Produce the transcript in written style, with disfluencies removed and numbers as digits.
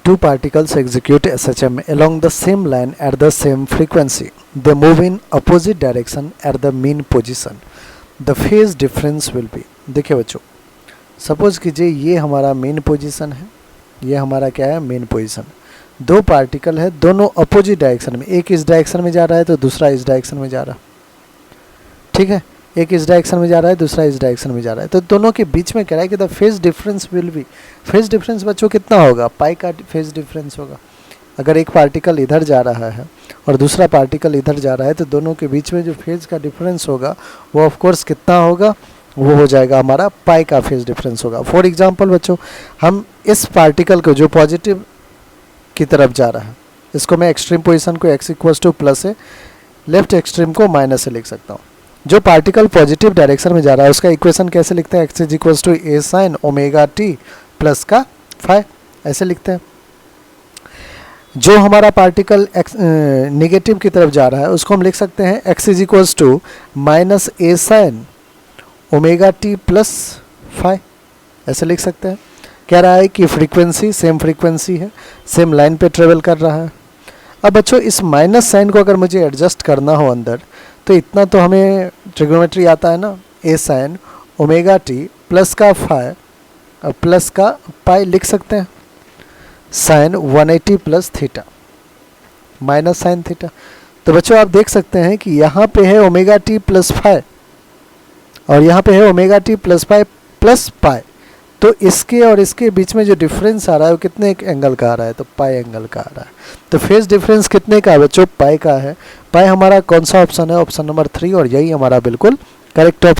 Two particles execute SHM along the same line at the same frequency. They move in opposite direction at the mean position. The phase difference will be, देखिए बच्चों, suppose कीजिए ये हमारा main position है, ये हमारा क्या है, मेन पोजीशन। दो पार्टिकल है, दोनों अपोजिट डायरेक्शन में, एक इस डायरेक्शन में जा रहा है तो दूसरा इस डायरेक्शन में जा रहा है, ठीक है, एक इस डायरेक्शन में जा रहा है, दूसरा इस डायरेक्शन में जा रहा है, तो दोनों के बीच में कह रहा है कि the phase difference will be, phase difference बच्चों कितना होगा, पाई का फेज डिफरेंस होगा। अगर एक पार्टिकल इधर जा रहा है और दूसरा पार्टिकल इधर जा रहा है तो दोनों के बीच में जो फेज का डिफरेंस होगा वो ऑफ कोर्स कितना होगा, वो हो जाएगा हमारा पाई का फेज डिफरेंस होगा। फॉर एग्जांपल बच्चों, हम इस पार्टिकल को जो पॉजिटिव की तरफ जा रहा है, इसको मैं एक्सट्रीम पोजीशन को x इक्वल्स टू प्लस है, लेफ्ट एक्सट्रीम को माइनस से लिख सकता हूँ। जो पार्टिकल पॉजिटिव डायरेक्शन में जा रहा है उसका इक्वेशन कैसे लिखते हैं, x is equals to a sine omega t plus का फाई, ऐसे लिखते हैं। जो हमारा पार्टिकल नेगेटिव की तरफ जा रहा है उसको हम लिख सकते हैं x is equals to minus a sine omega t plus phi, ऐसे लिख सकते हैं। कह रहा है कि फ्रीक्वेंसी सेम फ्रीक्वेंसी है, सेम लाइन पे ट्रेवल कर रहा है। अब बच्चों इस माइनस साइन को अगर मुझे एडजस्ट करना हो अंदर, तो इतना तो हमें ट्रिग्नोमेट्री आता है ना, a sine omega t plus का फाई और प्लस का पाई लिख सकते हैं, sine 180 plus theta minus sine theta. तो बच्चों आप देख सकते हैं कि यहाँ पे है ओमेगा टी प्लस फाई और यहाँ पे है omega T plus phi plus pi, तो इसके और इसके बीच में जो डिफरेंस आ रहा है वो कितने एक एंगल का आ रहा है, तो पाई एंगल का आ रहा है। तो फेज डिफरेंस कितने का है बच्चों, पाई का है। पाई हमारा कौन सा ऑप्शन है, ऑप्शन नंबर 3, और यही हमारा बिल्कुल करेक्ट ऑप्शन